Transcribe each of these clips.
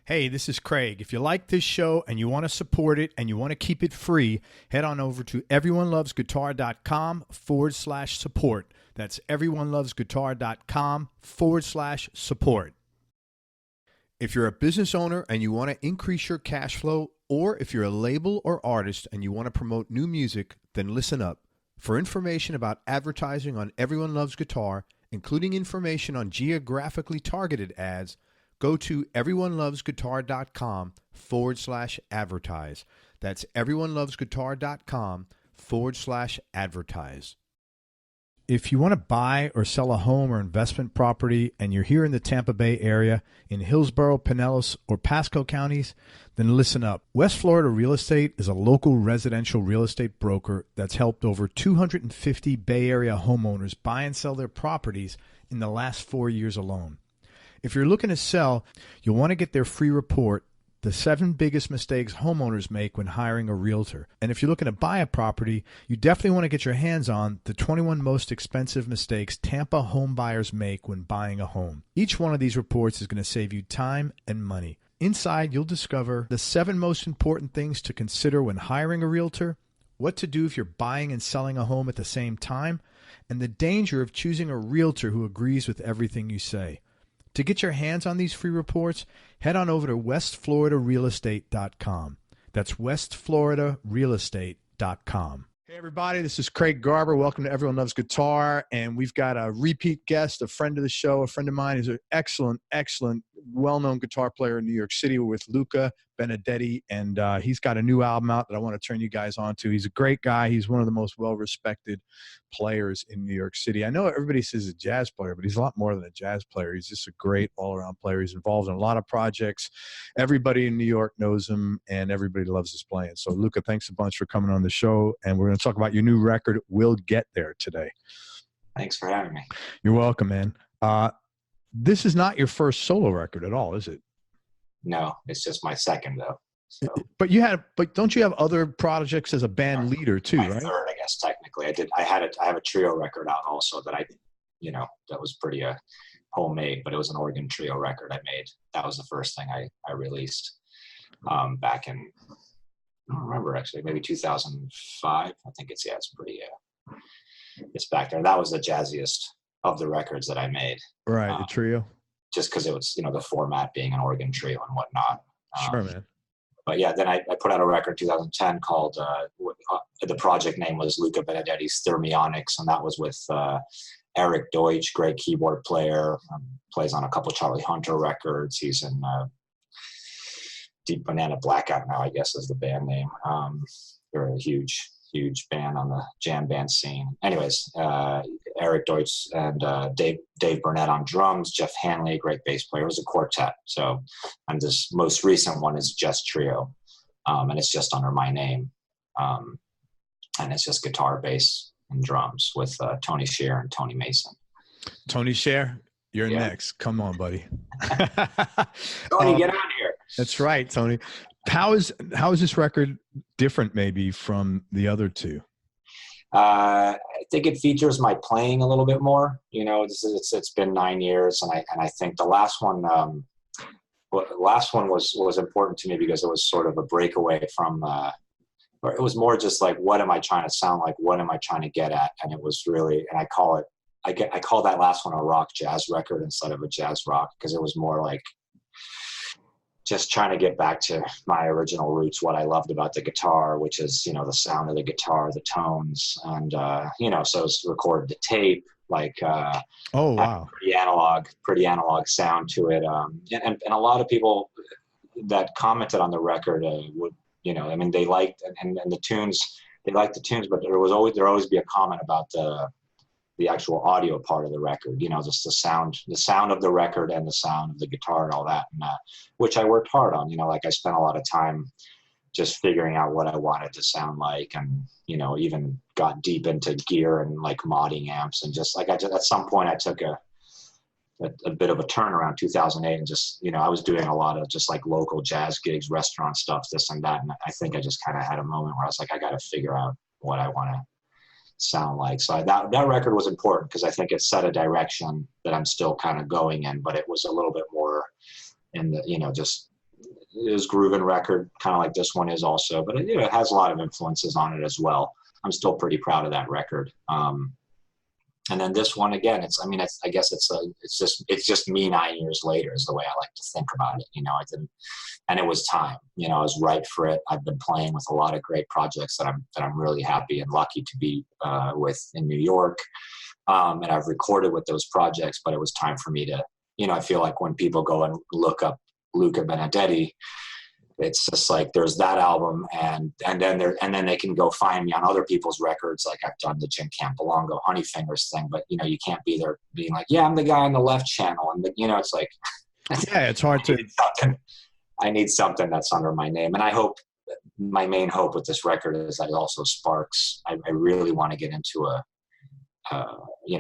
Hey, this is Craig. If you like this show and you want to support it and you want to keep it free, head on over to everyonelovesguitar.com/support. That's everyonelovesguitar.com/support. If you're a business owner and you want to increase your cash flow, or if you're a label or artist and you want to promote new music, then listen up. For information about advertising on Everyone Loves Guitar, including information on geographically targeted ads, go to everyonelovesguitar.com/advertise. That's everyonelovesguitar.com/advertise. If you want to buy or sell a home or investment property and you're here in the Tampa Bay area, in Hillsborough, Pinellas, or Pasco counties, then listen up. West Florida Real Estate is a local residential real estate broker that's helped over 250 Bay Area homeowners buy and sell their properties in the last 4 years alone. If you're looking to sell, you'll want to get their free report, The 7 Biggest Mistakes Homeowners Make When Hiring a Realtor. And if you're looking to buy a property, you definitely want to get your hands on the 21 Most Expensive Mistakes Tampa Home Buyers Make When Buying a Home. Each one of these reports is going to save you time and money. Inside, you'll discover the 7 most important things to consider when hiring a realtor, what to do if you're buying and selling a home at the same time, and the danger of choosing a realtor who agrees with everything you say. To get your hands on these free reports, head on over to westfloridarealestate.com. That's westfloridarealestate.com. Hey, everybody, this is Craig Garber. Welcome to Everyone Loves Guitar. And we've got a repeat guest, a friend of the show, a friend of mine. He's an excellent, well-known guitar player in New York City. We're with Luca Benedetti, and he's got a new album out that I want to turn you guys on to. He's a great guy. He's one of the most well-respected players in New York City. I know everybody says he's a jazz player, but he's a lot more than a jazz player. He's just a great all-around player. He's involved in a lot of projects. Everybody in New York knows him, and everybody loves his playing. So, Luca, thanks a bunch for coming on the show, and we're going to talk about your new record, We'll Get There, today. Thanks for having me. You're welcome, man. This is not your first solo record at all, is it? No, it's just my second, though. So. But don't you have other projects as a band leader too, my right? Third, I guess technically. I have a trio record out also that that was pretty homemade, but it was an organ trio record I made. That was the first thing I released back in, I don't remember actually, maybe 2005. I think it's pretty it's back there. That was the jazziest of the records that I made. Right, the trio. Just because it was the format being an organ trio and whatnot. Sure, man. But yeah, then I put out a record in 2010 called, the project name was Luca Benedetti's Thermionics, and that was with Eric Deutsch, great keyboard player, plays on a couple Charlie Hunter records. He's in Deep Banana Blackout now, I guess is the band name. They're a huge band on the jam band scene. Anyways, Eric Deutsch and Dave Burnett on drums, Jeff Hanley, a great bass player. It was a quartet. So, and this most recent one is just trio, and it's just under my name, and it's just guitar, bass, and drums with Tony Scher and Tony Mason. Tony Scher, you're next. Come on, buddy. Tony, get on here. That's right, Tony. How is this record different maybe from the other two? I think it features my playing a little bit more. It's been 9 years, and I think the last one was important to me because it was sort of a breakaway from. Or it was more just like, what am I trying to sound like? What am I trying to get at? And it was really, and I call that last one a rock jazz record instead of a jazz rock, because it was more like just trying to get back to my original roots, what I loved about the guitar, which is, the sound of the guitar, the tones, and, so it's recorded to tape, like, oh, wow. Pretty analog sound to it. And a lot of people that commented on the record they liked, and the tunes, they liked the tunes, but there'd always be a comment about the actual audio part of the record, just the sound of the record and the sound of the guitar and all that, and which I worked hard on. I spent a lot of time just figuring out what I wanted to sound like, and even got deep into gear and like modding amps, and just like at some point I took a bit of a turn around 2008, and just I was doing a lot of just like local jazz gigs, restaurant stuff, this and that, and I think I just kind of had a moment where I was like, I got to figure out what I want to sound like. So that record was important because I think it set a direction that I'm still kind of going in, but it was a little bit more in the, just grooving record, kind of like this one is also, but it has a lot of influences on it as well. I'm still pretty proud of that record. And then this one again, I guess it's just me 9 years later is the way I like to think about it. And it was time, I was right for it. I've been playing with a lot of great projects that I'm really happy and lucky to be with in New York. And I've recorded with those projects, but it was time for me to, I feel like when people go and look up Luca Benedetti, it's just like there's that album, and then they can go find me on other people's records. Like I've done the Jim Campolongo Honey Fingers thing, but you can't be there being like, yeah, I'm the guy on the left channel, and it's like, yeah, it's hard to. I need something that's under my name, and I hope my main hope with this record is that it also sparks. I really want to get into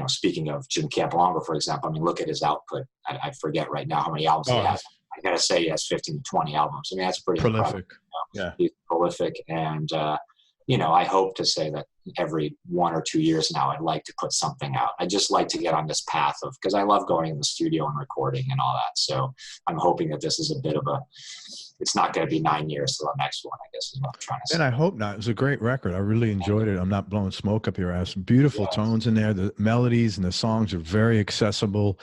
speaking of Jim Campolongo, for example. I mean, look at his output. I forget right now how many albums he has. I gotta say he has 15 to 20 albums. I mean, that's pretty prolific. Yeah, he's prolific, and I hope to say that every 1 or 2 years now, I'd like to put something out. I just like to get on this path because I love going in the studio and recording and all that. So I'm hoping that this is a bit of it's not going to be 9 years to the next one, I guess is what I'm trying to say. And I hope not. It was a great record. I really enjoyed it. I'm not blowing smoke up your ass. Beautiful tones in there. The melodies and the songs are very accessible.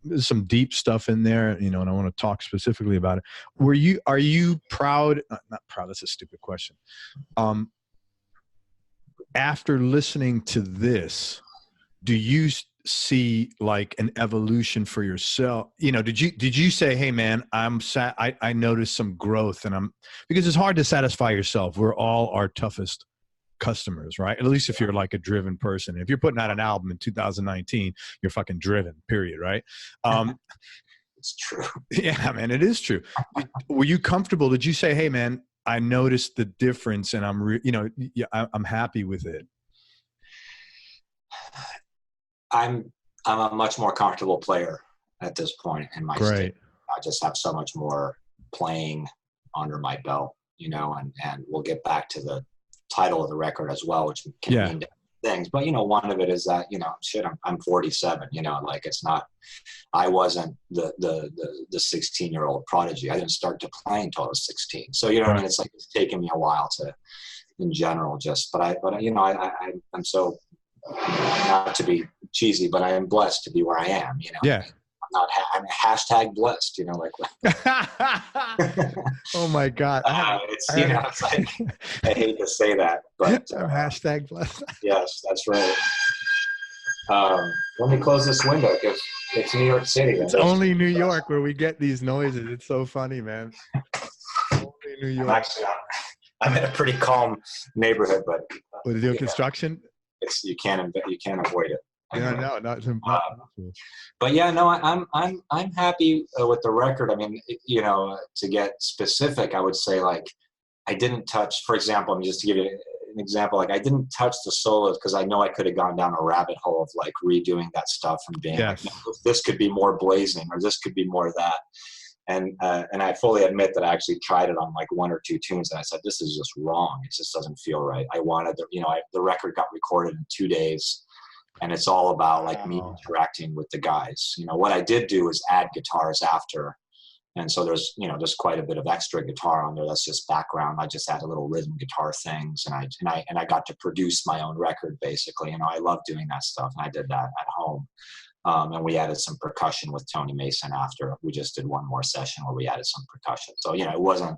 There's some deep stuff in there, and I want to talk specifically about it. Are you proud? Not proud. That's a stupid question. After listening to this, do you see like an evolution for yourself? Did you say, hey man, I noticed some growth, because it's hard to satisfy yourself. We're all our toughest customers, right? At least if you're like a driven person. If you're putting out an album in 2019, you're fucking driven, period, right? It's true. Yeah, man, it is true. Were you comfortable? Did you say, hey man, I noticed the difference and I'm happy with it? I'm a much more comfortable player at this point in my state. I just have so much more playing under my belt, and we'll get back to the title of the record as well, which can mean different things. But one of it is that I'm 47. Like it's not. I wasn't the 16-year-old prodigy. I didn't start to play until I was 16. So what I mean. It's like it's taken me a while to, in general, I'm so, not to be cheesy, but I am blessed to be where I am. Yeah. I'm hashtag blessed, Oh my God. It's like, I hate to say that, but I'm hashtag blessed. Yes, that's right. Let me close this window because it's New York City. It's only New York where we get these noises. It's so funny, man. Only New York. I'm in a pretty calm neighborhood, but with the construction, you can't avoid it. Yeah, no, not. But yeah, no, I'm happy with the record. I mean, to get specific, I would say like I didn't touch. For example, just to give you an example, like I didn't touch the solos because I know I could have gone down a rabbit hole of like redoing that stuff and being like, no, this could be more blazing or this could be more of that. And I fully admit that I actually tried it on like 1 or 2 tunes and I said, this is just wrong. It just doesn't feel right. I wanted the record got recorded in 2 days. And it's all about like me interacting with the guys. What I did do is add guitars after. And so there's quite a bit of extra guitar on there. That's just background. I just add a little rhythm guitar things. And I got to produce my own record basically. I love doing that stuff. And I did that at home. And we added some percussion with Tony Mason after. We just did one more session where we added some percussion. So, it wasn't,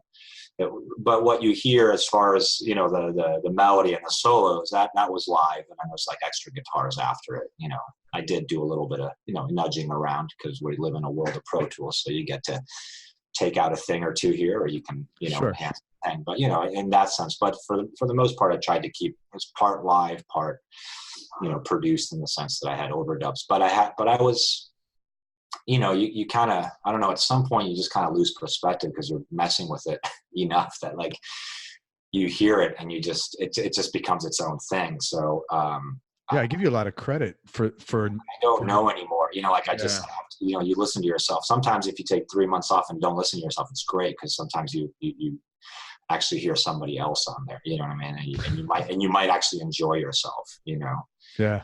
but what you hear as far as, the melody and the solos, that was live. And then there's like extra guitars after it. I did do a little bit of, nudging around because we live in a world of Pro Tools. So you get to take out a thing or two here, or you can, enhance the thing. But, in that sense, but for the most part, I tried to keep it was part live, part, produced in the sense that I had overdubs, but I was, you kind of, I don't know, at some point you just kind of lose perspective because you're messing with it enough that like you hear it and it just becomes its own thing. So, I give you a lot of credit for I don't know anymore. I just have to, you listen to yourself. Sometimes if you take 3 months off and don't listen to yourself, it's great because sometimes you actually hear somebody else on there. You know what I mean? And you might actually enjoy yourself. Yeah.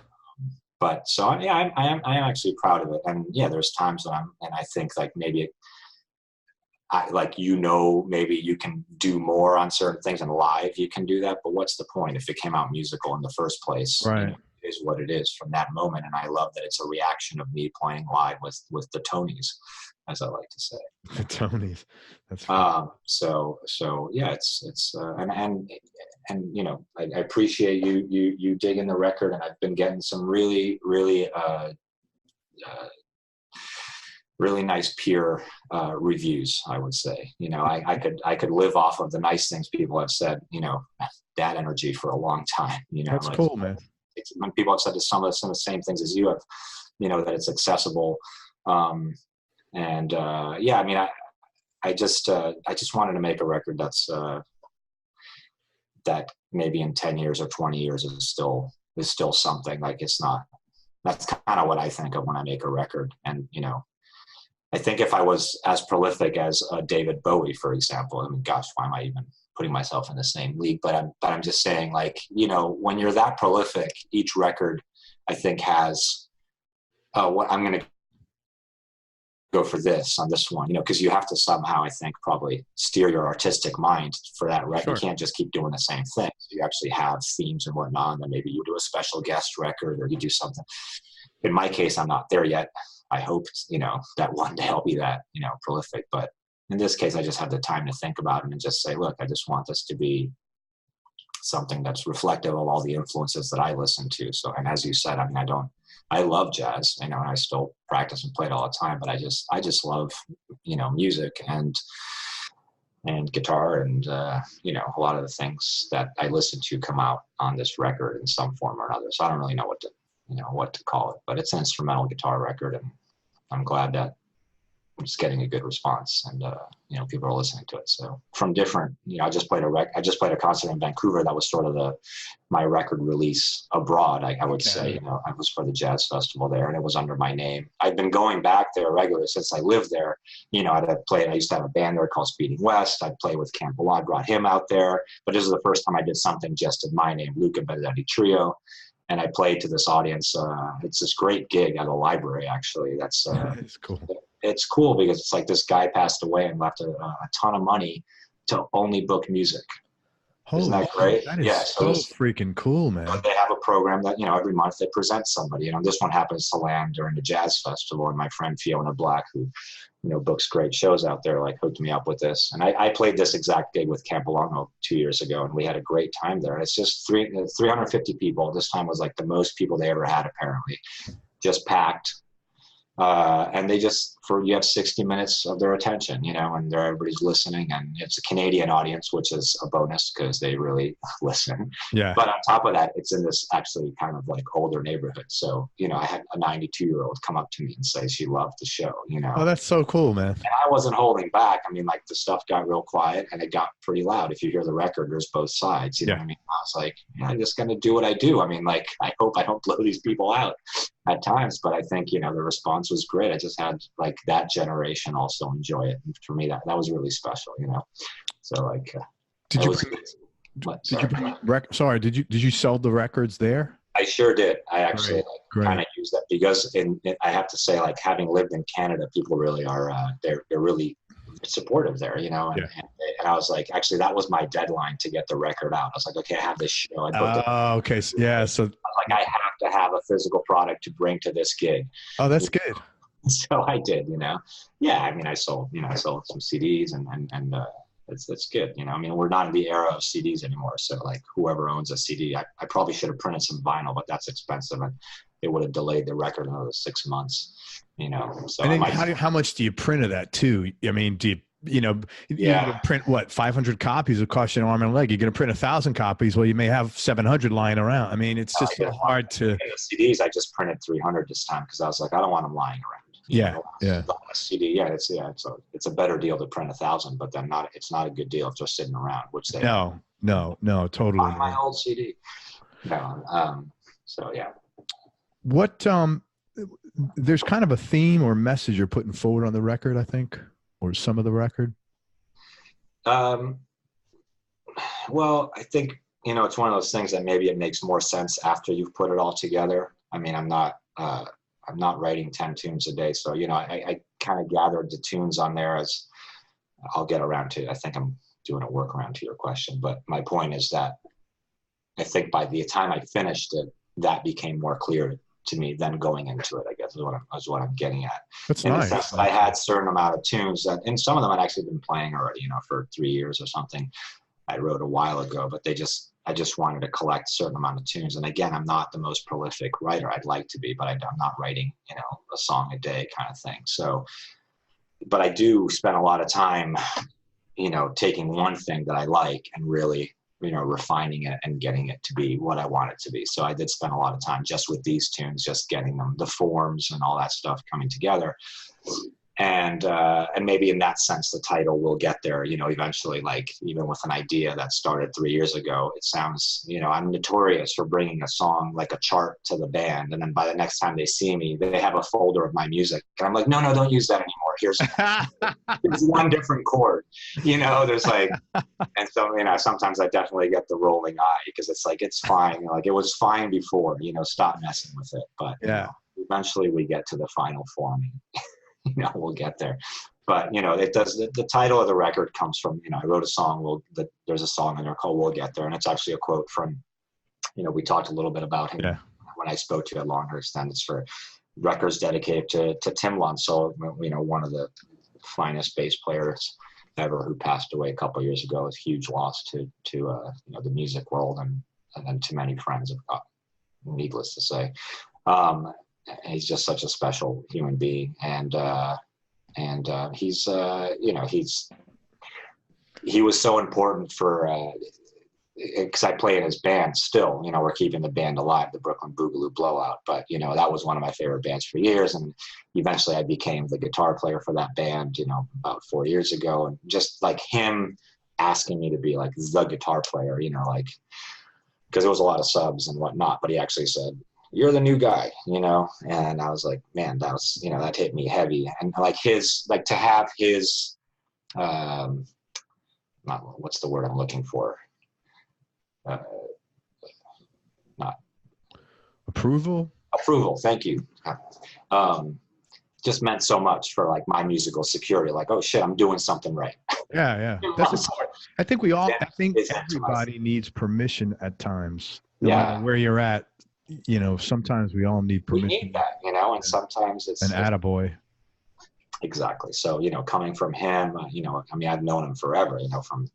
But so I am actually proud of it. And yeah, there's times when I think like maybe like, maybe you can do more on certain things, and live you can do that, but what's the point if it came out musical in the first place? Right. It is what it is from that moment. And I love that it's a reaction of me playing live with the Tonys, as I like to say. The Tonys. That's so yeah, it's and you know, I appreciate you digging the record, and I've been getting some really really nice peer reviews, I would say. You know, I could live off of the nice things people have said, you know, that energy for a long time. You know, that's cool, man. When people have said some of the same things as you have, you know, that it's accessible. Yeah, I mean, I just wanted to make a record that's that maybe in 10 years or 20 years is still something. Like, it's not, that's kind of what I think of when I make a record. And, you know, I think if I was as prolific as David Bowie, for example, I mean, gosh, why am I even putting myself in the same league? But I'm just saying, like, you know, when you're that prolific, each record, I think, has what I'm going to go for this on this one, you know, because you have to somehow, I think, probably steer your artistic mind for that record. Sure. You can't just keep doing the same thing. You actually have themes and whatnot, and then maybe you do a special guest record, or you do something. In my case, I'm not there yet. I hope, you know, that one day I'll be that, you know, prolific. But in this case, I just had the time to think about it and just say, look, I just want this to be something that's reflective of all the influences that I listen to. So, and as you said, I mean, I love jazz, you know, and I still practice and play it all the time, but I just love, you know, music and guitar, and, you know, a lot of the things that I listen to come out on this record in some form or another. So I don't really know what to call it, but it's an instrumental guitar record, and I'm glad that it's getting a good response, and you know, people are listening to it. So from different, you know, I just played a concert in Vancouver that was sort of my record release abroad, I would say. You know, I was for the jazz festival there, and it was under my name. I've been going back there regularly since I lived there. You know, I used to have a band there called Speeding West. I'd play with Campbell. I brought him out there, but this is the first time I did something just in my name, Luca Benedetti Trio. And I played to this audience. It's this great gig at a library, actually. That's cool. It's cool because it's like this guy passed away and left a ton of money to only book music. Isn't that great? That is so freaking cool, man. But they have a program that, you know, every month they present somebody. You know, this one happens to land during the jazz festival, and my friend Fiona Black, who, you know, books great shows out there, like, hooked me up with this. And I played this exact gig with Campbell 2 years ago, and we had a great time there. And it's just 350 people. This time was like the most people they ever had, apparently. Just packed. And they just, you have 60 minutes of their attention, you know, and everybody's listening, and it's a Canadian audience, which is a bonus because they really listen. Yeah. But on top of that, it's in this actually kind of like older neighborhood. So, you know, I had a 92-year-old come up to me and say she loved the show, you know. Oh, that's so cool, man. And I wasn't holding back. I mean, like, the stuff got real quiet and it got pretty loud. If you hear the record, there's both sides, you know what I mean? I was like, yeah, I'm just going to do what I do. I mean, like, I hope I don't blow these people out at times, but I think, you know, the response was great. I just had, like, that generation also enjoy it. And for me, that was really special, you know. So, like, did you sell the records there? I sure did. I actually kind of use that because I have to say, like, having lived in Canada, people really are they're really supportive there, you know. And I was like, actually, that was my deadline to get the record out. I was like, okay, I have this show. Okay, yeah. So like, I have to have a physical product to bring to this gig. Oh, that's good. So I did, you know. Yeah, I mean, I sold some CDs, and it's good, you know. I mean, we're not in the era of CDs anymore, so, like, whoever owns a CD, I probably should have printed some vinyl, but that's expensive, and it would have delayed the record another 6 months, you know. So and then how much do you print of that too? I mean, you're going to print what, 500 copies would cost you an arm and a leg. You're going to print 1,000 copies. Well, you may have 700 lying around. I mean, it's just so hard to. In the CDs, I just printed 300 this time because I was like, I don't want them lying around. The CD, it's a better deal to print 1,000, but then it's not a good deal if they're sitting around, which they no, totally. On my old CD. No, so yeah. What there's kind of a theme or message you're putting forward on the record, I think, or some of the record. Well, I think, you know, it's one of those things that maybe it makes more sense after you've put it all together. I mean, I'm not writing 10 tunes a day. So, you know, I kind of gathered the tunes on there as I'll get around to, I think I'm doing a workaround to your question, but my point is that I think by the time I finished it, that became more clear to me than going into it, I guess is what I'm getting at. That's in nice. the sense that I had a certain amount of tunes that, and some of them I'd actually been playing already, you know, for 3 years or something. I wrote a while ago, but I just wanted to collect a certain amount of tunes. And again, I'm not the most prolific writer. I'd like to be, but I'm not writing, you know, a song a day kind of thing. So, but I do spend a lot of time, you know, taking one thing that I like and really, you know, refining it and getting it to be what I want it to be. So I did spend a lot of time just with these tunes, just getting them, the forms and all that stuff coming together. And maybe in that sense, the title will get there, you know, eventually, like even with an idea that started 3 years ago, it sounds, you know, I'm notorious for bringing a song, like a chart to the band. And then by the next time they see me, they have a folder of my music. And I'm like, no, don't use that anymore. Here's one different chord, you know, there's like, and so, you know, sometimes I definitely get the rolling eye because it's like, it's fine. You know, like it was fine before, you know, stop messing with it. But yeah, you know, eventually we get to the final form. You know, we'll get there. But, you know, it does, the title of the record comes from, you know, I wrote a song, there's a song in there called We'll Get There. And it's actually a quote from, you know, we talked a little bit about him when I spoke to you at Longer Extend. It's for records dedicated to Tim Lunsell, you know, one of the finest bass players ever, who passed away a couple of years ago. It's a huge loss to you know, the music world and to many friends, needless to say. He's just such a special human being, and he's you know, he was so important for because I play in his band still. You know, we're keeping the band alive, the Brooklyn Boogaloo Blowout. But you know, that was one of my favorite bands for years, and eventually I became the guitar player for that band. You know, about 4 years ago, and just like him asking me to be like the guitar player. You know, like because there was a lot of subs and whatnot, but he actually said, "You're the new guy," you know? And I was like, man, that was, you know, that hit me heavy. And like to have his, what's the word I'm looking for? Not approval. Thank you. Just meant so much for like my musical security. Like, oh shit, I'm doing something right. Yeah. That's I think everybody needs permission at times. No matter where you're at. You know, sometimes we all need permission. We need that, you know, and sometimes it's an attaboy. Exactly. So, you know, coming from him, you know, I mean, I've known him forever, you know, from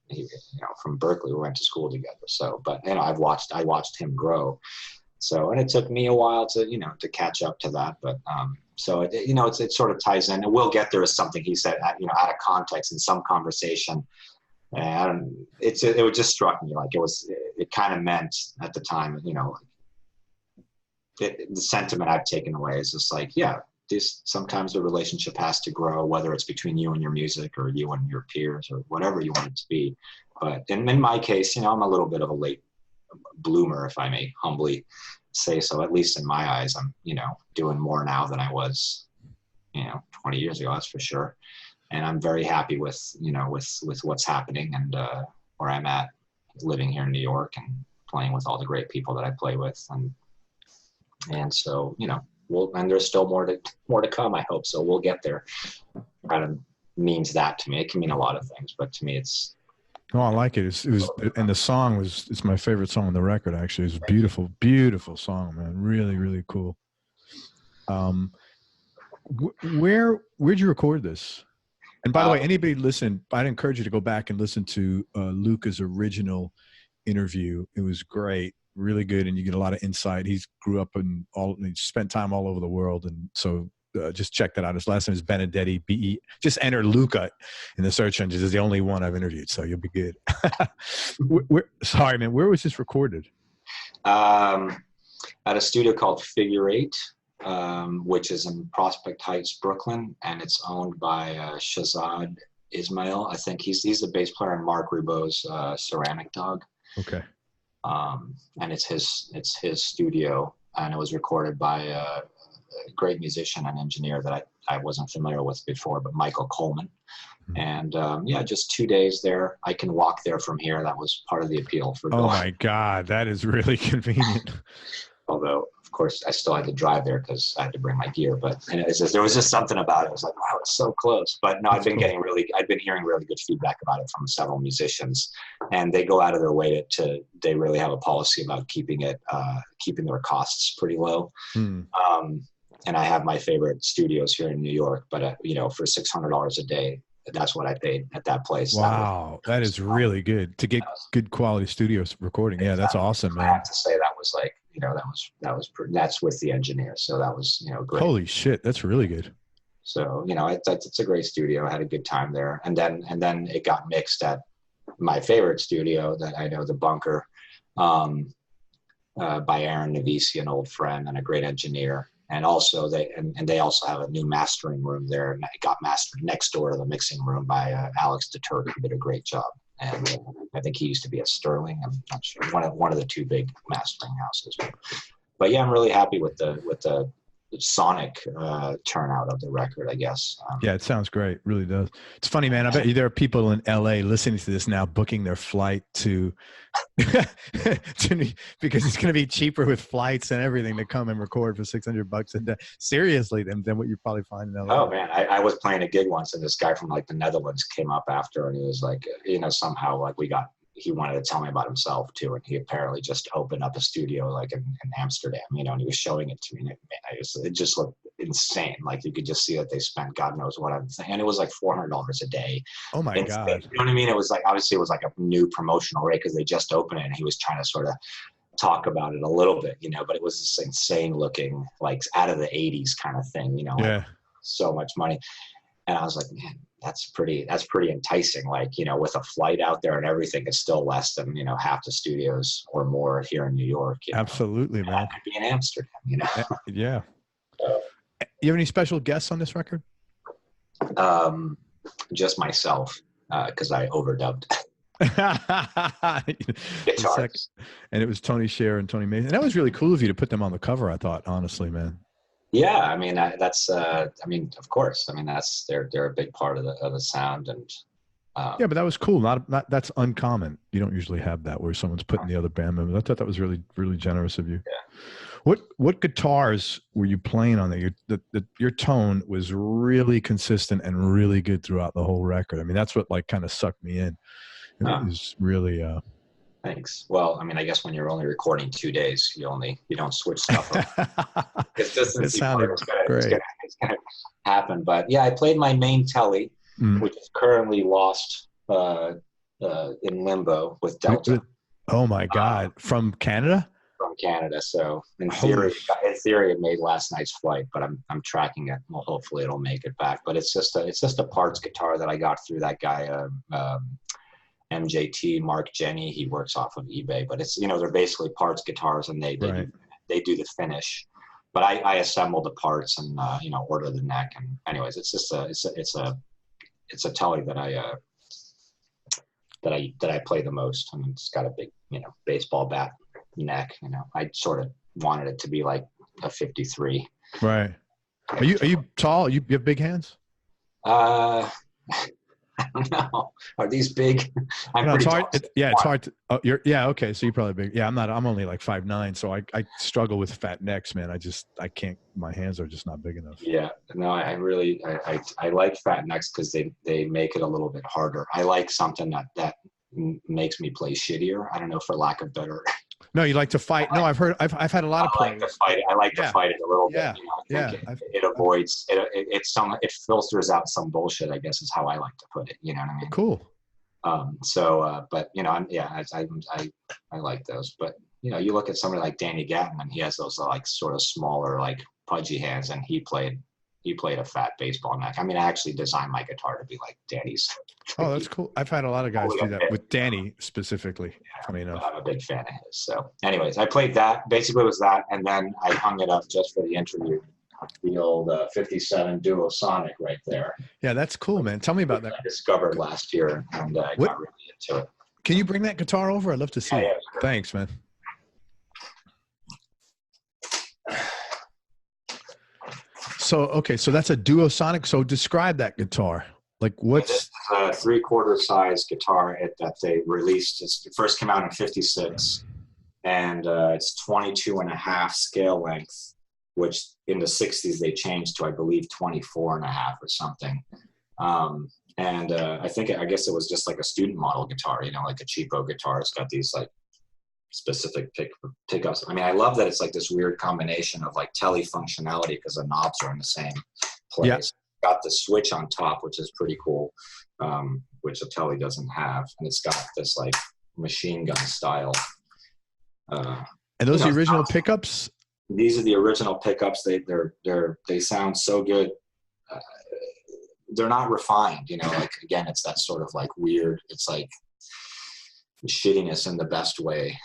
Berkeley, we went to school together. So, but, you know, I watched him grow. So, and it took me a while to, you know, to catch up to that. But, so, you know, it sort of ties in, and We'll Get There is something he said, you know, out of context in some conversation. And it just struck me like it kind of meant at the time, you know, the sentiment I've taken away is just like, yeah, sometimes the relationship has to grow, whether it's between you and your music or you and your peers or whatever you want it to be. But in my case, you know, I'm a little bit of a late bloomer, if I may humbly say so. At least in my eyes, I'm, you know, doing more now than I was, you know, 20 years ago, that's for sure. And I'm very happy with, you know, with what's happening and where I'm at, living here in New York and playing with all the great people that I play with. And so, you know, and there's still more to come, I hope. So we'll get there. Kind of means that to me. It can mean a lot of things, but to me it's. Oh, I like it. It was, and the song it's my favorite song on the record, actually. It's a beautiful, beautiful song, man. Really, really cool. Where'd you record this? And by the way, anybody listen, I'd encourage you to go back and listen to Luca's original interview. It was great. Really good, and you get a lot of insight. He grew up he spent time all over the world, and so just check that out. His last name is Benedetti, B-E. Just enter Luca in the search engine. It's the only one I've interviewed, so you'll be good. Sorry, man. Where was this recorded? At a studio called Figure Eight, which is in Prospect Heights, Brooklyn, and it's owned by Shahzad Ismail. I think he's the bass player in Mark Ribot's Ceramic Dog. Okay. And it's his studio, and it was recorded by a great musician and engineer that I wasn't familiar with before, but Michael Coleman. And just 2 days there. I can walk there from here. That was part of the appeal for going. Oh my God, that is really convenient. Although, of course, I still had to drive there because I had to bring my gear. But there was just something about it. I was like, wow, it's so close. But no, I've been hearing really good feedback about it from several musicians, and they go out of their way they really have a policy about keeping their costs pretty low. And I have my favorite studios here in New York, but for $600 a day, that's what I paid at that place. Wow, that is really good to get good quality studios recording. Yeah, that's awesome, man. I have to say that was like, that's with the engineer. So that was, great. Holy shit, that's really good. So, it's a great studio. I had a good time there. And then it got mixed at my favorite studio that I know, The Bunker, by Aaron Navisi, an old friend and a great engineer. And also they also have a new mastering room there, and it got mastered next door to the mixing room by Alex DeTurk, who did a great job. And I think he used to be at Sterling. I'm not sure, one of the two big mastering houses. But yeah, I'm really happy with the sonic turnout of the record, I guess. Yeah, it sounds great. It really does. It's funny, man. I bet you there are people in LA listening to this now, booking their flight to because it's going to be cheaper with flights and everything to come and record for $600 a day. Seriously, than what you probably find in LA. Oh man, I was playing a gig once, and this guy from like the Netherlands came up after, and he was like, somehow like he wanted to tell me about himself too, and he apparently just opened up a studio like in Amsterdam, and he was showing it to me, and it just looked insane. Like you could just see that they spent God knows what I'm saying, and it was like $400 a day. Oh my God! You know what I mean? It was like, obviously it was like a new promotional rate because they just opened it, and he was trying to sort of talk about it a little bit, but it was this insane looking, like out of the 80s kind of thing, yeah. Like, so much money. And I was like, man, that's pretty enticing. Like, with a flight out there and everything, it's still less than, half the studios or more here in New York. Absolutely, man. I could be in Amsterdam, Yeah. You have any special guests on this record? Just myself, because I overdubbed. Guitars. And it was Tony Scher and Tony Mason. And that was really cool of you to put them on the cover, I thought, honestly, man. Yeah, I mean that's. Of course. I mean they're a big part of the sound, and yeah, but that was cool. Not that's uncommon. You don't usually have that where someone's putting the other band members. I thought that was really, really generous of you. Yeah. What guitars were you playing on there? Your tone was really consistent and really good throughout the whole record. I mean, that's what like kind of sucked me in. It was really. Thanks. Well, I mean, I guess when you're only recording 2 days, you don't switch stuff up. It sounded great. It's gonna happen. But yeah, I played my main telly, which is currently lost in limbo with Delta. Oh my God! From Canada? From Canada. So in theory, it made last night's flight, but I'm tracking it. Well, hopefully it'll make it back. But it's just a parts guitar that I got through that guy. MJT, Mark Jenny, he works off of eBay, but it's, they're basically parts guitars, and they do the finish, but I assemble the parts and, order the neck. And anyways, it's just it's a telly that I play the most. I mean, it's got a big, baseball bat neck, I sort of wanted it to be like a 53. Right. Are you tall? You have big hands? I don't know. Are these big? It's hard. It's hard to, okay. So you're probably big. Yeah, I'm not. I'm only like 5'9", so I struggle with fat necks, man. I can't. My hands are just not big enough. Yeah. No, I really like fat necks because they make it a little bit harder. I like something that makes me play shittier. I don't know, for lack of better. No, you like to fight. No, I've had a lot of players. I like to fight it a little bit. It avoids it filters out some bullshit, I guess is how I like to put it. You know what I mean? Cool. But I like those. But you look at somebody like Danny Gatton, and he has those like sort of smaller, like pudgy hands, and he played a fat baseball neck. I mean, I actually designed my guitar to be like Danny's. Oh, that's cool. I've had a lot of guys do that with Danny specifically. Funny enough. I'm a big fan of his. So anyways, I played that. Basically it was that. And then I hung it up just for the interview. The old 57 Duo Sonic right there. Yeah, that's cool, man. Tell me about that. I discovered last year, and I got really into it. Can you bring that guitar over? I'd love to see it. Sure. Thanks, man. So that's a Duo Sonic. So describe that guitar. Like what's this is a 3/4 size guitar that they released. It first came out in 56, and it's 22.5 scale length, which in the 60s they changed to, I believe, 24.5 or something. I guess it was just like a student model guitar, you know, like a cheapo guitar. It's got these like specific pickups. I mean, I love that it's like this weird combination of like tele functionality because the knobs are in the same place. Yeah. Got the switch on top, which is pretty cool, which a tele doesn't have, and it's got this like machine gun style. And those are the original pickups? These are the original pickups. They sound so good. They're not refined, you know, like, again, it's that sort of like weird, it's like shittiness in the best way.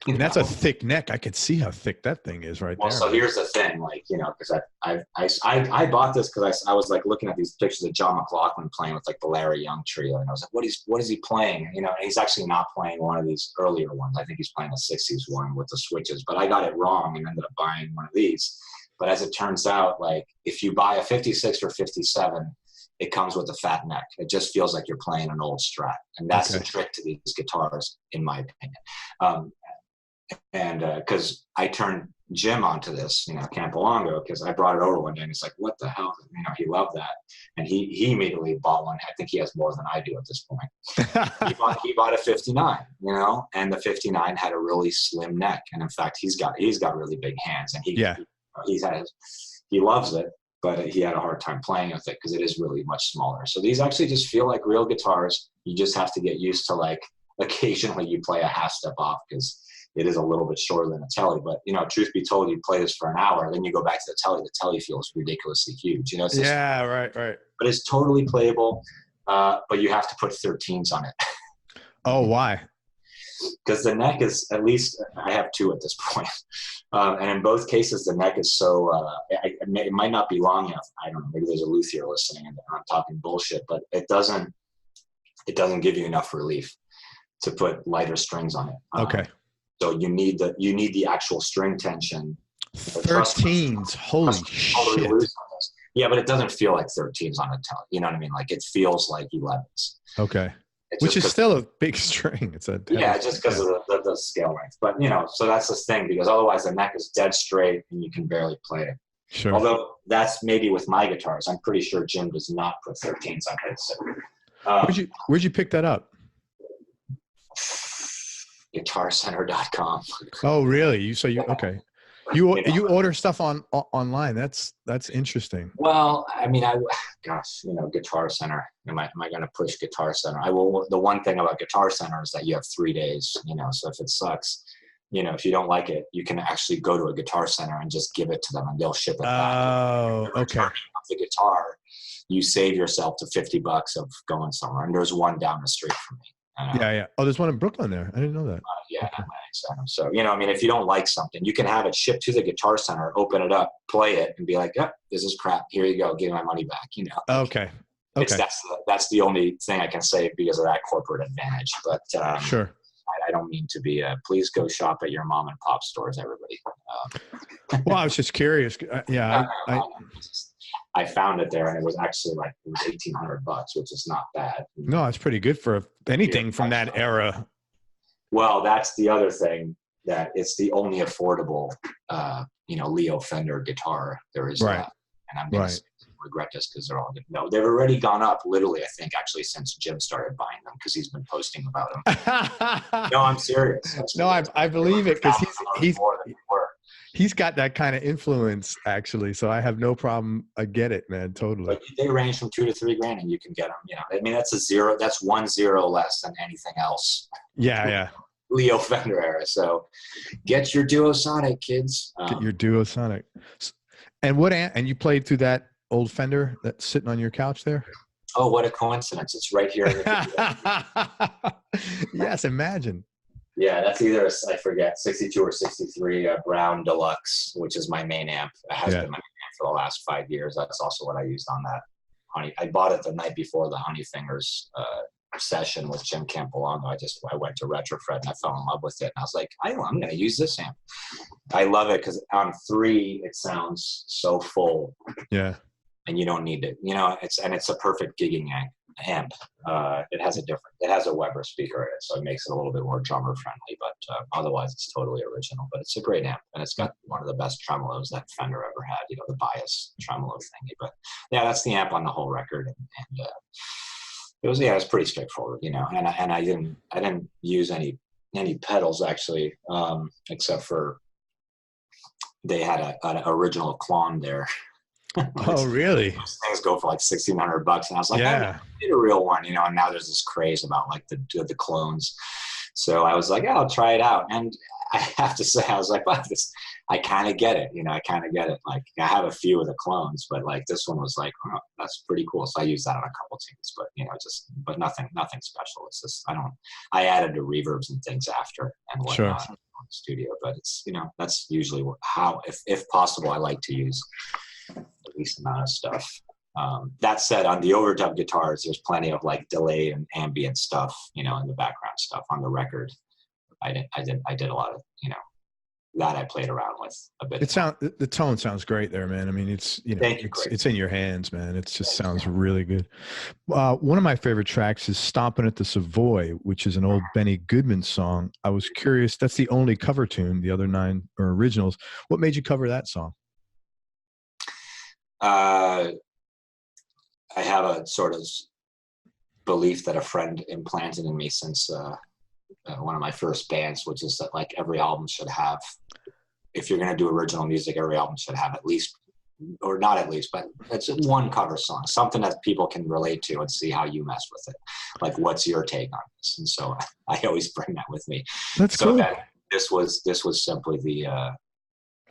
And that's a thick neck. I could see how thick that thing is right there. So here's the thing, like, you know, because I bought this because I was like looking at these pictures of John McLaughlin playing with like the Larry Young trio, and I was like, what is he playing? You know, and he's actually not playing one of these earlier ones. I think he's playing a 60s one with the switches, but I got it wrong and ended up buying one of these. But as it turns out, like, if you buy a 56 or 57, it comes with a fat neck. It just feels like you're playing an old Strat. And that's the trick to these guitars, in my opinion. Because I turned Jim onto this, you know, Campolongo, because I brought it over one day and he's like, what the hell? You know, he loved that. And he immediately bought one. I think he has more than I do at this point. He bought a 59, you know, and the 59 had a really slim neck. And in fact, he's got really big hands, and he loves it, but he had a hard time playing with it because it is really much smaller. So these actually just feel like real guitars. You just have to get used to, like, occasionally you play a half step off because it is a little bit shorter than a Tele. But, you know, truth be told, you play this for an hour, then you go back to the Tele feels ridiculously huge. You know, it's just, right. But it's totally playable, but you have to put 13s on it. Oh, why? Because the neck is, at least I have two at this point. And in both cases, the neck is so, it might not be long enough. I don't know, maybe there's a luthier listening and I'm talking bullshit, but it doesn't give you enough relief to put lighter strings on it. Okay. So you need the actual string tension. 13s, holy shit. Yeah, but it doesn't feel like 13s on a Tele. You know what I mean? Like, it feels like 11s. Okay. Which is still a big string. It's just because of the scale length. But, you know, so that's the thing, because otherwise the neck is dead straight and you can barely play it. Sure. Although that's maybe with my guitars. I'm pretty sure Jim does not put 13s on his. Where'd you pick that up? GuitarCenter.com. Oh, really? Okay. You order stuff online. That's interesting. Well, I mean, you know, Guitar Center. Am I going to push Guitar Center? I will. The one thing about Guitar Center is that you have 3 days. You know, so if it sucks, you know, if you don't like it, you can actually go to a Guitar Center and just give it to them, and they'll ship it back. Oh, okay. The guitar, you save yourself to $50 of going somewhere, and there's one down the street from me. Yeah. Oh, there's one in Brooklyn there. I didn't know that. So, you know, I mean, if you don't like something, you can have it shipped to the Guitar Center, open it up, play it, and be like, yep, this is crap. Here you go. Give me my money back, you know. Okay. That's the only thing I can say because of that corporate advantage. But sure. I don't mean to be please go shop at your mom and pop stores, everybody. Well, I was just curious. I found it there, and it was actually like, it was $1,800, which is not bad. No, it's pretty good for anything from that era. Well, that's the other thing, that it's the only affordable, you know, Leo Fender guitar there is. Right. And I'm going to regret this because they're all good. No, they've already gone up literally, I think, actually, since Jim started buying them, because he's been posting about them. No, I'm serious. No, I believe it, because he's got that kind of influence, actually. So I have no problem. I get it, man. Totally. But they range from $2,000 to $3,000, and you can get them. You know, I mean, that's 1 0 less than anything else. Yeah. Leo Fender era. So get your Duosonic, kids. Get your Duosonic. And you played through that old Fender that's sitting on your couch there? Oh, what a coincidence. It's right here in the Yes, imagine. Yeah, that's either, I forget, 62 or 63 Brown Deluxe, which is my main amp. It has been my main amp for the last 5 years. That's also what I used on that. I bought it the night before the Honey Fingers session with Jim Campolongo. I went to Retrofred and I fell in love with it. And I was like, I'm going to use this amp. I love it because on 3, it sounds so full. Yeah. And you don't need it. You know, it's a perfect gigging amp. amp. It has a Weber speaker in it, so it makes it a little bit more drummer friendly, but otherwise it's totally original. But it's a great amp, and it's got one of the best tremolos that Fender ever had, the bias tremolo thingy. But yeah, that's the amp on the whole record. And it was pretty straightforward, and I didn't use any pedals actually, except for they had an original Klon there. Oh, really? Those things go for like $1,600, and I was like, yeah, I need a real one, and now there's this craze about like the clones. So I was like, yeah, I'll try it out, and I have to say, I was like, wow, I kind of get it, I kind of get it. Like, I have a few of the clones, but like this one was like, oh, that's pretty cool. So I used that on a couple tunes, but nothing special. It's just I added the reverbs and things after and whatnot in the studio, but it's that's usually how, if possible, I like to use the least amount of stuff. That said, on the overdub guitars, there's plenty of like delay and ambient stuff, in the background stuff on the record. I did a lot of, that I played around with a bit. The tone sounds great there, man. I mean, it's, it's in your hands, man. It just sounds really good. One of my favorite tracks is Stompin' at the Savoy, which is an old Benny Goodman song. I was curious, that's the only cover tune. The other 9 are originals. What made you cover that song? I have a sort of belief that a friend implanted in me since one of my first bands, which is that like every album should have, if you're going to do original music, every album should have at least, or not at least, but it's one cover song, something that people can relate to and see how you mess with it. Like, what's your take on this? And so I always bring that with me. That's cool. That this was simply the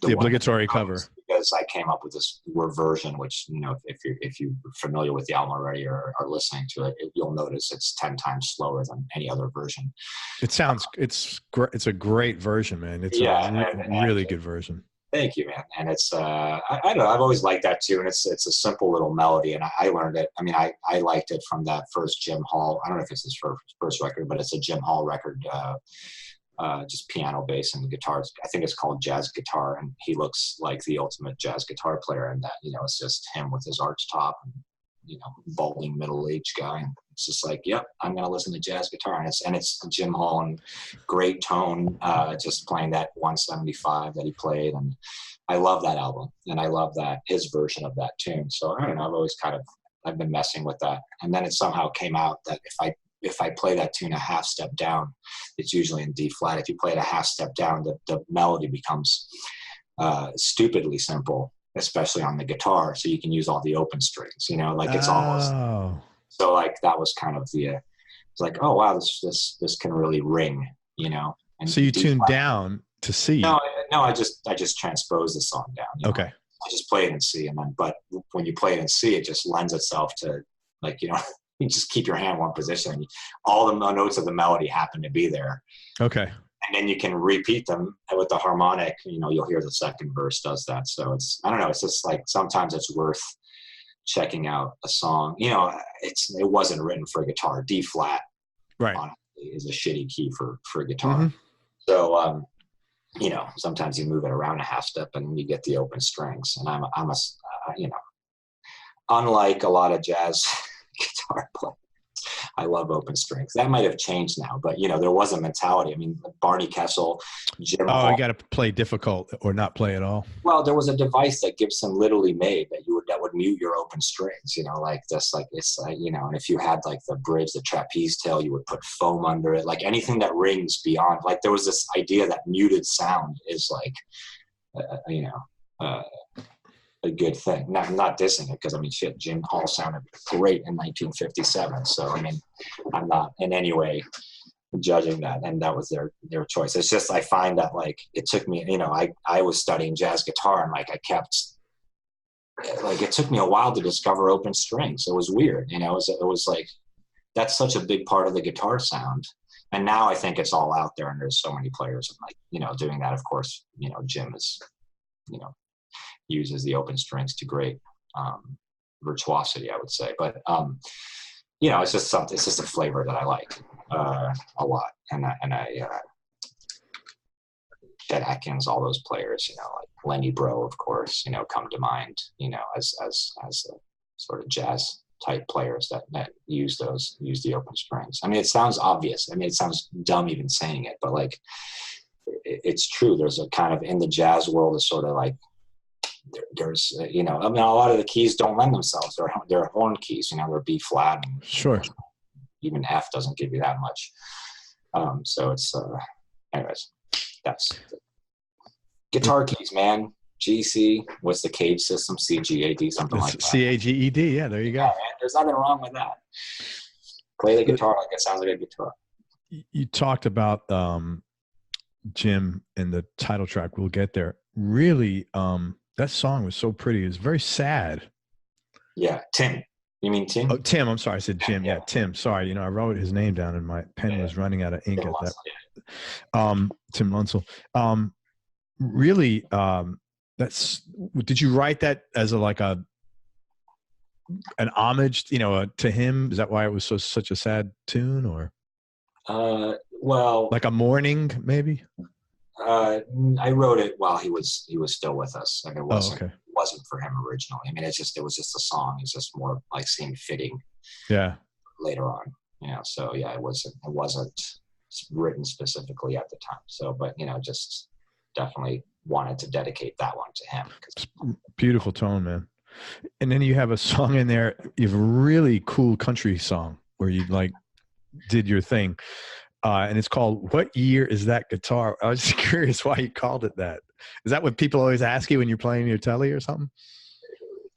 obligatory cover, because I came up with this version, which if you're familiar with the album already or are listening to it, you'll notice it's 10 times slower than any other version. It sounds it's a great version, man. It's a really good version. Thank you, man. And it's I don't know, I've always liked that too, and it's a simple little melody, and I learned it. I mean, I liked it from that first Jim Hall. I don't know if it's his first record, but it's a Jim Hall record. Just piano, bass, and guitars. I think it's called Jazz Guitar, and he looks like the ultimate jazz guitar player. And that, it's just him with his arch top and balding middle-aged guy. And it's just like, yep, I'm gonna listen to jazz guitar, and it's Jim Hall and great tone, just playing that 175 that he played, and I love that album, and I love that his version of that tune. So I don't know, I've been messing with that, and then it somehow came out that if I play that tune a half step down, it's usually in D flat. If you play it a half step down, the melody becomes stupidly simple, especially on the guitar. So you can use all the open strings, like it's almost. So like that was kind of it's like, oh wow, this can really ring, And so you tuned down to C? No, I just transpose the song down. Okay. I just play it in C, and then, but when you play it in C, it just lends itself to like, you just keep your hand in one position, and all the notes of the melody happen to be there. Okay. And then you can repeat them with the harmonic, you'll hear the second verse does that. So I don't know, it's just like, sometimes it's worth checking out a song. It wasn't written for a guitar. D flat, right, honestly, is a shitty key for a guitar. Mm-hmm. So, sometimes you move it around a half step and you get the open strings. And I'm unlike a lot of jazz guitar players, I love open strings. That might have changed now, but there was a mentality. I mean, Barney Kessel, Jim Hall. You got to play difficult or not play at all. Well, there was a device that Gibson literally made that would mute your open strings. Like this, like it's and if you had like the bridge, the trapeze tail, you would put foam under it. Like anything that rings beyond. Like there was this idea that muted sound is like, a good thing. I'm not dissing it, because I mean, shit, Jim Hall sounded great in 1957. So I mean, I'm not in any way judging that, and that was their choice. It's just, I find that like it took me, I was studying jazz guitar, and like it took me a while to discover open strings. It was weird, it was like, that's such a big part of the guitar sound. And now I think it's all out there, and there's so many players, and like, doing that. Of course, Jim is, uses the open strings to great virtuosity, I would say. But it's just something. It's just a flavor that I like a lot, and I Chet Atkins, all those players, like Lenny Breau, of course, come to mind, as a sort of jazz type players that use the open strings. I mean, it sounds obvious. I mean, it sounds dumb even saying it, but like it's true. There's a kind of, in the jazz world, is sort of like there's you know, I mean, a lot of the keys don't lend themselves. They're horn keys. You know, they're B flat. And, sure. Even F doesn't give you that much. So it's anyways, that's guitar keys, man. G, C, what's the CAGED system? C, G, A, D, something like that. CAGED, yeah, there you go. Yeah, man, there's nothing wrong with that. Play the guitar like it sounds like a guitar. You talked about Jim and the title track. We'll get there. Really, that song was so pretty. It was very sad. Yeah, Tim. You mean Tim? Oh, Tim. I'm sorry. I said Jim. Yeah, Tim. Sorry. You know, I wrote his name down and my pen was running out of ink at that. Tim Lunsell. Really, did you write that as an homage, you know, to him? Is that why it was such a sad tune, or? Well, like a mourning, maybe. I wrote it while he was still with us, and it wasn't okay. wasn't for him originally. I mean, it was just a song. It's just more like seemed fitting. Yeah. Later on, So yeah, it wasn't written specifically at the time. So, but just definitely wanted to dedicate that one to him. Beautiful tone, man. And then you have a song in there. You have a really cool country song where you did your thing. And it's called "What Year Is That Guitar?" I was just curious why you called it that. Is that what people always ask you when you're playing your telly or something?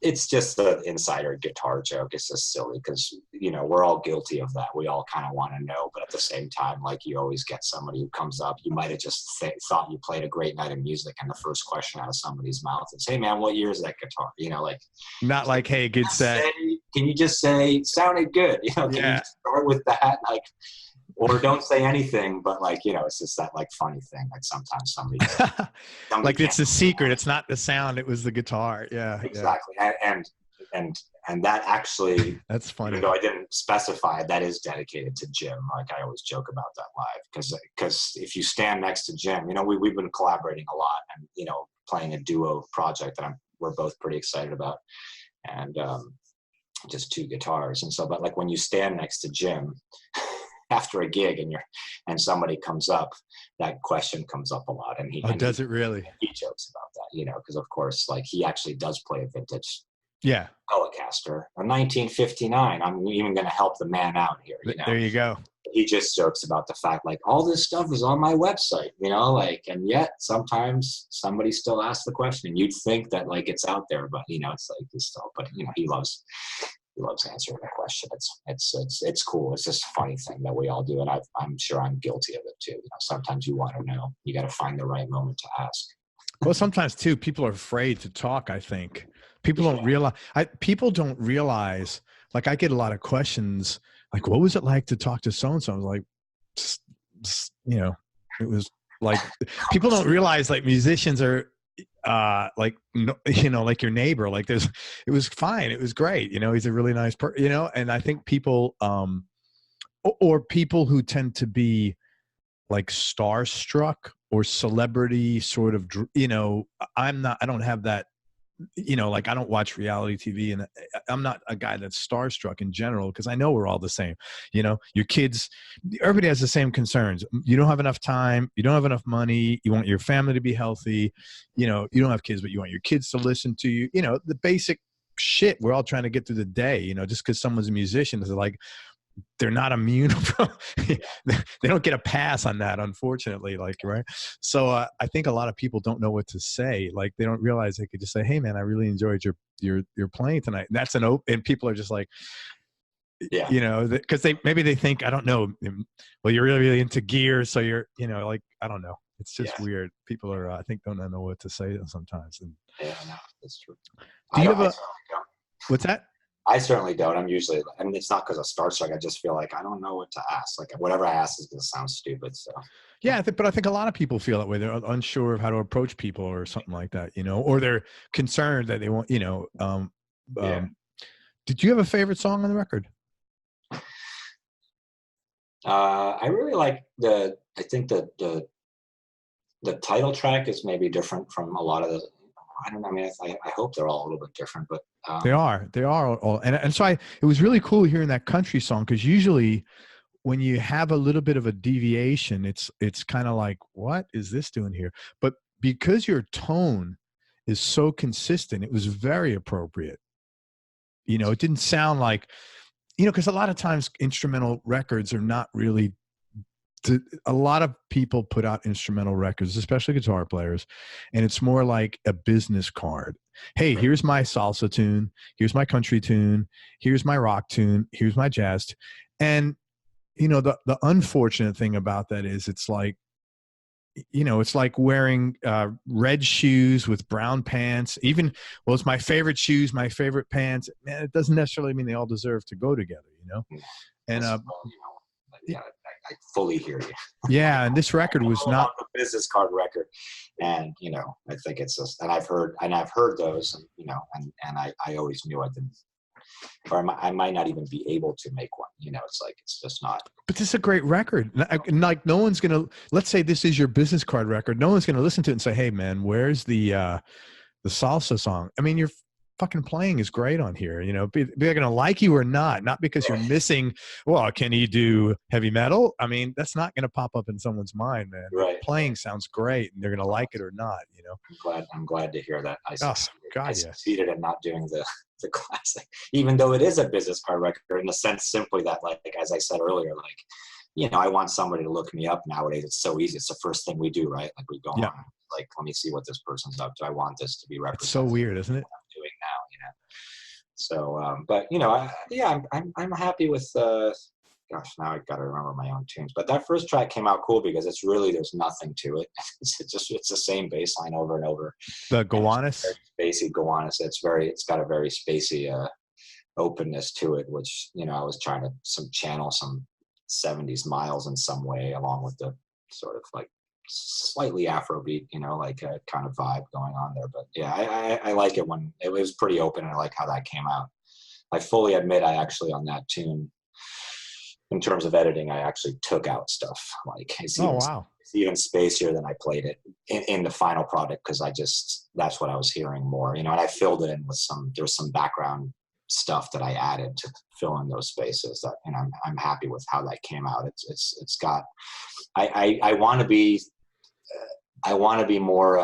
It's just the insider guitar joke. It's just silly because, we're all guilty of that. We all kind of want to know, but at the same time, you always get somebody who comes up. You might have just thought you played a great night of music, and the first question out of somebody's mouth is, "Hey man, what year is that guitar?" Not like, "Hey, good set." Can you just say sounded good? Can you start with that? Or don't say anything, but it's just that funny thing. Sometimes somebody it's a secret. It's not the sound. It was the guitar. Yeah, exactly. Yeah. And that actually, that's funny. Even though I didn't specify, that is dedicated to Jim. I always joke about that live because if you stand next to Jim, we've been collaborating a lot and playing a duo project that we're both pretty excited about, and just two guitars. And so, but when you stand next to Jim after a gig and somebody comes up, that question comes up a lot. And does it really? He jokes about that, because of course, he actually does play a vintage Telecaster, a 1959. I'm even going to help the man out here. There you go. He just jokes about the fact, all this stuff is on my website, and yet sometimes somebody still asks the question. You'd think that it's out there, but it's this stuff. But he loves answering the question. It's cool. It's just a funny thing that we all do, and I'm sure I'm guilty of it too. Sometimes you want to know. You got to find the right moment to ask. Well, sometimes too, people are afraid to talk. I think people don't realize. People don't realize. I get a lot of questions. What was it like to talk to so and so? I was like, it was people don't realize musicians are. Like your neighbor, it was fine. It was great. He's a really nice person, and I think people, or people who tend to be starstruck or celebrity sort of, I don't have that, I don't watch reality TV, and I'm not a guy that's starstruck in general because I know we're all the same. Your kids, everybody has the same concerns. You don't have enough time. You don't have enough money. You want your family to be healthy. You don't have kids, but you want your kids to listen to you. The basic shit we're all trying to get through the day. Just because someone's a musician is they're not immune from they don't get a pass on that, unfortunately, right? So I think a lot of people don't know what to say. They don't realize they could just say, "Hey man, I really enjoyed your playing tonight." And that's and people are just because they think, I don't know, well, you're really, really into gear, so you're I don't know, it's just weird. People are I think don't know what to say sometimes. And no, that's true. Do you have what's that? I certainly don't. I'm usually, it's not because of starstruck. I just feel I don't know what to ask. Whatever I ask is going to sound stupid. So yeah, but I think a lot of people feel that way. They're unsure of how to approach people or something like that, or they're concerned that they want, Did you have a favorite song on the record? I really like I think the title track is maybe different from a lot of I don't know. I mean, I hope they're all a little bit different, but they are all. And so it was really cool hearing that country song, because usually when you have a little bit of a deviation, it's kind of like, what is this doing here? But because your tone is so consistent, it was very appropriate. You know, it didn't sound like, you know, because a lot of times instrumental records are not really, a lot of people put out instrumental records, especially guitar players, and it's more like a business card. Hey, here's my salsa tune. Here's my country tune. Here's my rock tune. Here's my jazz. And, you know, the unfortunate thing about that is it's like, you know, it's like wearing red shoes with brown pants. Even, well, it's my favorite shoes, my favorite pants. Man, it doesn't necessarily mean they all deserve to go together, you know? And, yeah, I fully hear you. Yeah, and this record was not a business card record, and you know, I think it's just, and I've heard those, and you know, and I always knew I didn't, or I might not even be able to make one. You know, it's like, it's just not. But this is a great record. Like, no one's gonna, let's say this is your business card record, no one's gonna listen to it and say, hey man, where's the salsa song? I mean, your fucking playing is great on here. You know, they're gonna like you or not because you're missing, well, can he do heavy metal? I mean, that's not gonna pop up in someone's mind, man. Right. Playing sounds great, and they're gonna like it or not, you know. I'm glad to hear that. I succeeded in not doing the classic, even though it is a business card record, in the sense simply that, like as I said earlier, like, you know, I want somebody to look me up nowadays. It's so easy. It's the first thing we do, right? Like, we go on, like, let me see what this person's up to. I want this to be represented. It's so weird, isn't it? What I'm doing now, you know. So, but you know, I'm happy with. Gosh, now I've got to remember my own tunes. But that first track came out cool because it's really, there's nothing to it. It's the same bass line over and over. The Gowanus? Spacey Gowanus. It's got a very spacey openness to it, which, you know, I was trying to channel some 70s miles in some way, along with the sort of like slightly Afrobeat, you know, like a kind of vibe going on there. But yeah, I like it when it was pretty open, and I like how that came out. I fully admit I actually, on that tune, in terms of editing, I actually took out stuff. Like, it's even spacier than I played it in the final product, because that's what I was hearing more, you know. And I filled it in with there's some background stuff that I added to fill in those spaces. That, and I'm happy with how that came out. It's got. I want to be. I want to be more.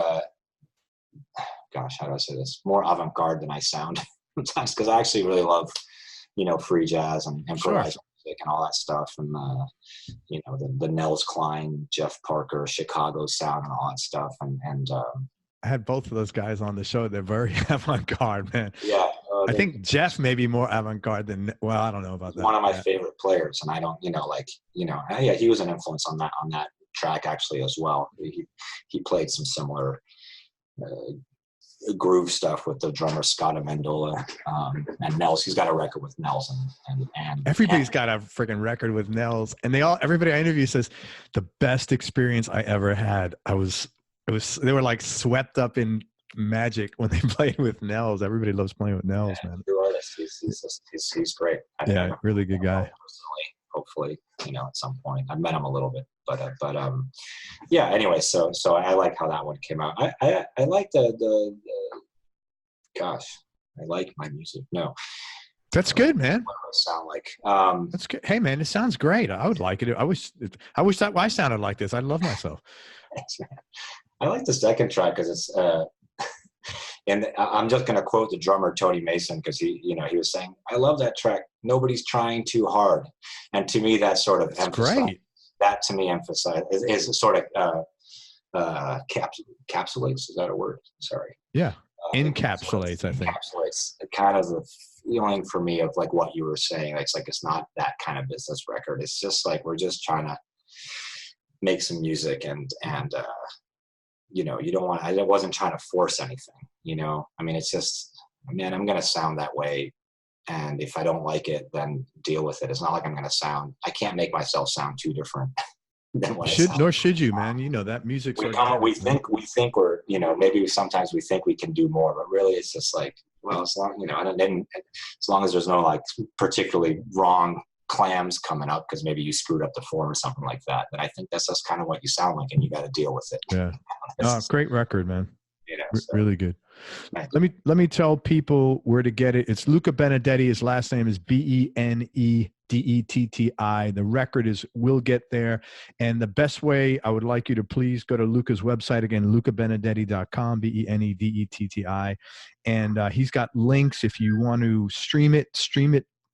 Gosh, how do I say this? More avant-garde than I sound sometimes, because I actually really love, you know, free jazz and improvised music and all that stuff, and you know, the Nels Cline, Jeff Parker, Chicago sound, and all that stuff, and I had both of those guys on the show. They're very avant-garde, man. Yeah, I think Jeff may be more avant-garde than, well, I don't know about that. One of my favorite players, and I don't, you know, like, you know, yeah, he was an influence on that track actually as well. He played some similar groove stuff with the drummer Scott Amendola, and Nels. He's got a record with Nels, and everybody's got a freaking record with Nels, and everybody I interview says the best experience I ever had. They were like swept up in magic when they played with Nels. Everybody loves playing with Nels, man. He's great. Yeah, really good guy. Personally, hopefully, you know, at some point. I met him a little bit, but yeah. Anyway, so I like how that one came out. I like the gosh, I like my music. No, that's good, man. What does it sound like? That's good. Hey, man, it sounds great. I would like it. I wish that I sounded like this. I love myself. Thanks, man. I like the second track because it's. And I'm just going to quote the drummer, Tony Mason, because he was saying, I love that track. Nobody's trying too hard. And to me, that sort of emphasizes, that to me is sort of encapsulates. Is that a word? Sorry. Yeah. Encapsulates, I think. Encapsulates kind of the feeling for me of like what you were saying. It's like, it's not that kind of business record. It's just like, we're just trying to make some music and you know, I wasn't trying to force anything, you know. I mean, it's just, man, I'm going to sound that way. And if I don't like it, then deal with it. It's not like I can't make myself sound too different than what nor should you, man. You know, that music's we think we're, you know, maybe sometimes we think we can do more, but really it's just like, well, as long, you know, and then as long as there's no like particularly wrong clams coming up because maybe you screwed up the form or something like that, then I think that's just kind of what you sound like, and you got to deal with it. Yeah. Great record, man. So. Really good. Let me tell people where to get it. It's Luca Benedetti. His last name is Benedetti. The record is Will Get There. And the best way, I would like you to please go to Luca's website again, lucabenedetti.com, Benedetti. And he's got links. If you want to stream it.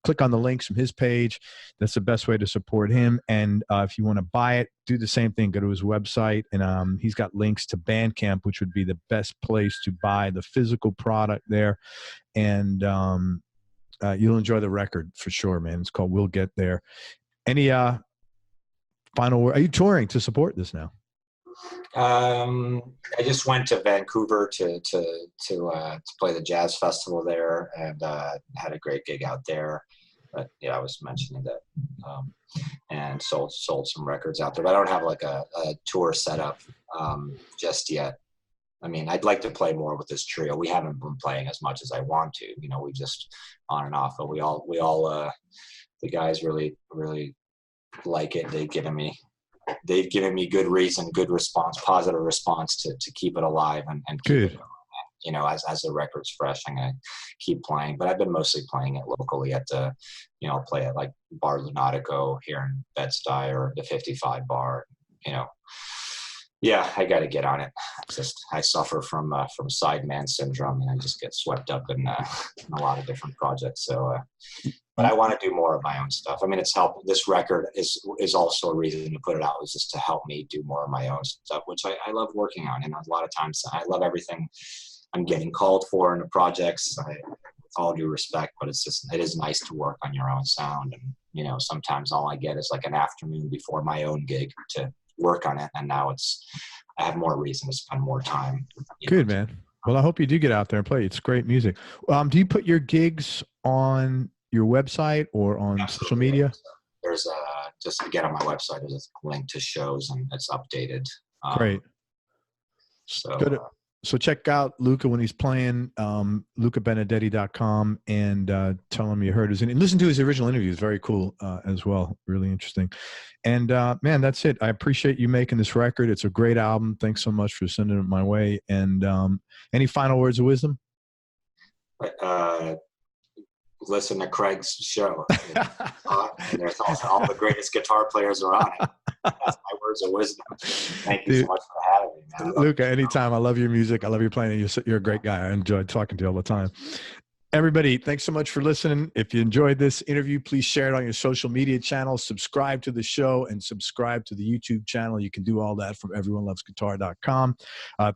Click on the links from his page. That's the best way to support him. And if you want to buy it, do the same thing. Go to his website, and he's got links to Bandcamp, which would be the best place to buy the physical product there. And you'll enjoy the record for sure, man. It's called We'll Get There. Any final word? Are you touring to support this now? I just went to Vancouver to play the jazz festival there, and had a great gig out there. But yeah, I was mentioning that, and sold some records out there. But I don't have like a tour set up just yet. I mean, I'd like to play more with this trio. We haven't been playing as much as I want to. We just on and off. But we all the guys really like it. They've given me good reason, good response, positive response to keep it alive and keep it, as the record's fresh. I'm gonna keep playing, but I've been mostly playing it locally at the, play at like Bar Lunatico here in Bed-Stuy or the 55 Bar. Yeah, I got to get on it. It's just I suffer from sideman syndrome, and I just get swept up in a lot of different projects. So. But I want to do more of my own stuff. I mean, it's helped. This record is also a reason to put it out, is just to help me do more of my own stuff, which I love working on. And a lot of times I love everything I'm getting called for in the projects. With all due respect, but it is nice to work on your own sound. And, sometimes all I get is like an afternoon before my own gig to work on it. And now I have more reason to spend more time. Good, man. Well, I hope you do get out there and play. It's great music. Do you put your gigs on your website or on social media? There's just to get on my website, there's a link to shows, and it's updated. Great. So check out Luca when he's playing, lucabenedetti.com, and tell him you heard his, and listen to his original interview. It's very cool as well. Really interesting. And man, that's it. I appreciate you making this record. It's a great album. Thanks so much for sending it my way. And any final words of wisdom? Listen to Craig's show. And there's also all the greatest guitar players are on it. That's my words of wisdom. Thank you so much for having me, man. Luca, anytime. I love your music. I love your playing. You're a great guy. I enjoy talking to you all the time. Everybody, thanks so much for listening. If you enjoyed this interview, please share it on your social media channels, subscribe to the show, and subscribe to the YouTube channel. You can do all that from everyonelovesguitar.com.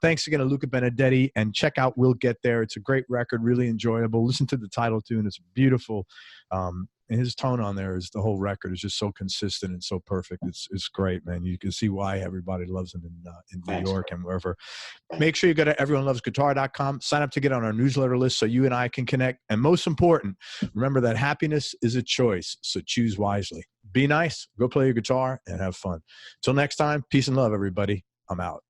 Thanks again to Luca Benedetti, and check out We'll Get There. It's a great record, really enjoyable. Listen to the title tune. It's beautiful. And his tone on there is the whole record is just so consistent and so perfect. It's great, man. You can see why everybody loves him in New York and wherever. Make sure you go to everyonelovesguitar.com. Sign up to get on our newsletter list so you and I can connect. And most important, remember that happiness is a choice, so choose wisely. Be nice, go play your guitar, and have fun. Till next time, peace and love, everybody. I'm out.